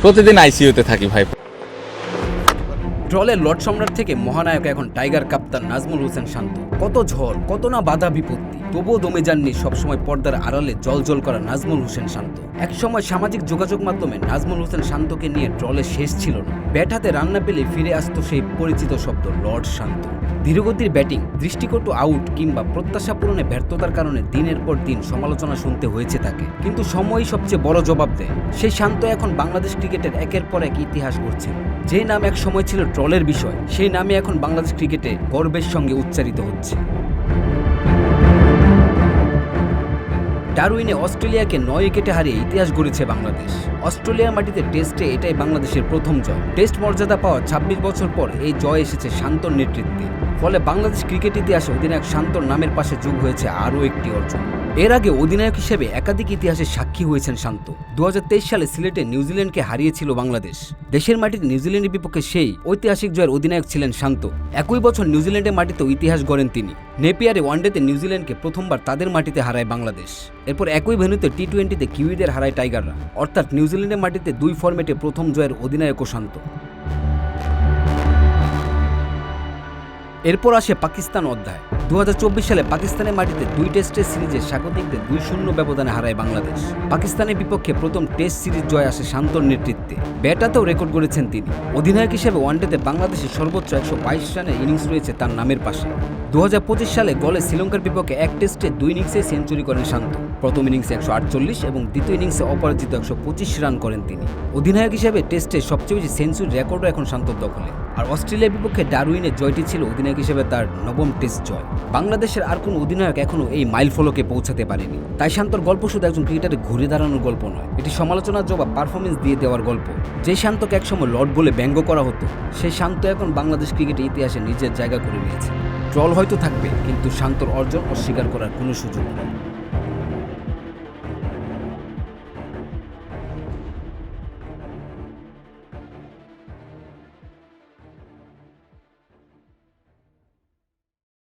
প্রতিদিন আইসিইউতে থাকি ভাই। ট্রলের লর্ড সম্রাট থেকে মহানায়ক এখন টাইগার কাপ্তান নাজমুল হোসেন শান্ত। কত ঝড়, কত না বাধা বিপত্তি, তবুও দমে যাননি সবসময় পর্দার আড়ালে জলজল করা নাজমুল হোসেন শান্ত। একসময় সামাজিক যোগাযোগ মাধ্যমে নাজমুল হোসেন শান্তকে নিয়ে ট্রলে শেষ ছিল না। ব্যাট হাতে রান্না পেলে ফিরে আসতো সেই পরিচিত শব্দ লর্ড শান্ত। ধীরগতির ব্যাটিং, দৃষ্টিকটু আউট কিংবা প্রত্যাশা পূরণে ব্যর্থতার কারণে দিনের পর দিন সমালোচনা শুনতে হয়েছে তাকে, কিন্তু সময়ই সবচেয়ে বড় জবাব দেয়। সেই শান্ত এখন বাংলাদেশ ক্রিকেটের একের পর এক ইতিহাস গড়ছেন। যে নাম এক সময় ছিল ট্রলের বিষয়, সেই নামে এখন বাংলাদেশ ক্রিকেটে গর্বের সঙ্গে উচ্চারিত হচ্ছে। ডারউইনে অস্ট্রেলিয়াকে 9 উইকেটে হারিয়ে ইতিহাস গড়েছে বাংলাদেশ। অস্ট্রেলিয়ার মাটিতে টেস্টে এটাই বাংলাদেশের প্রথম জয়। টেস্ট মর্যাদা পাওয়া 26 বছর পর এই জয় এসেছে শান্তর নেতৃত্বে। ফলে বাংলাদেশ ক্রিকেট ইতিহাসে অধিনায়ক শান্তর নামের পাশে যোগ হয়েছে আরও একটি অর্জন। এর আগে অধিনায়ক হিসেবে একাধিক ইতিহাসের সাক্ষী হয়েছেন শান্ত। 2023 সালে সিলেটে নিউজিল্যান্ডকে হারিয়েছিল বাংলাদেশ। দেশের মাটিতে নিউজিল্যান্ডের বিপক্ষে সেই ঐতিহাসিক জয়ের অধিনায়ক ছিলেন শান্ত। একই বছর নিউজিল্যান্ডের মাটিতেও ইতিহাস গড়েন তিনি। নেপিয়ারে ওয়ানডেতে নিউজিল্যান্ডকে প্রথমবার তাদের মাটিতে হারায় বাংলাদেশ। এরপর একই ভেন্যুতে টি-20তে কিউইদের হারায় টাইগাররা। অর্থাৎ নিউজিল্যান্ডের মাটিতে 2 ফরম্যাটে প্রথম জয়ের অধিনায়কও শান্ত। এরপর আসে পাকিস্তান অধ্যায়। 2024 সালে পাকিস্তানের মাটিতে 2 টেস্টের সিরিজে স্বাগতিকদের 2-0 ব্যবধানে হারায় বাংলাদেশ। পাকিস্তানের বিপক্ষে প্রথম টেস্ট সিরিজ জয় আসে শান্তর নেতৃত্বে। ব্যাটাতেও রেকর্ড গড়েছেন তিনি। অধিনায়ক হিসেবে ওয়ানডেতে বাংলাদেশের সর্বোচ্চ 122 রানের ইনিংস রয়েছে তার নামের পাশে। 2025 সালে গলে শ্রীলঙ্কার বিপক্ষে 1 টেস্টে 2 ইনিংসে সেঞ্চুরি করেন শান্ত। প্রথম ইনিংসে 148 এবং দ্বিতীয় ইনিংসে অপরাজিত 125 রান করেন তিনি। অধিনায়ক হিসেবে টেস্টে সবচেয়ে বেশি সেঞ্চুরি রেকর্ডও এখন শান্তর দখলে। আর অস্ট্রেলিয়ার বিপক্ষে ডারউইনের জয়টি ছিল অধিনায়ক হিসেবে তার 9ম টেস্ট জয়। বাংলাদেশের আর কোনো অধিনায়ক এখনও এই মাইলফলকে পৌঁছাতে পারেনি। তাই শান্তর গল্প শুধু একজন ক্রিকেটারে ঘুরে দাঁড়ানোর গল্প নয়, এটি সমালোচনার জবাব পারফরমেন্স দিয়ে দেওয়ার গল্প। যে শান্তকে একসময় লর্ড বলে ব্যঙ্গ করা হতো, সেই শান্ত এখন বাংলাদেশ ক্রিকেটের ইতিহাসে নিজের জায়গা করে নিয়েছে। ট্রল হয়তো থাকবে, কিন্তু শান্তর অর্জন অস্বীকার করার কোনো সুযোগ নেই।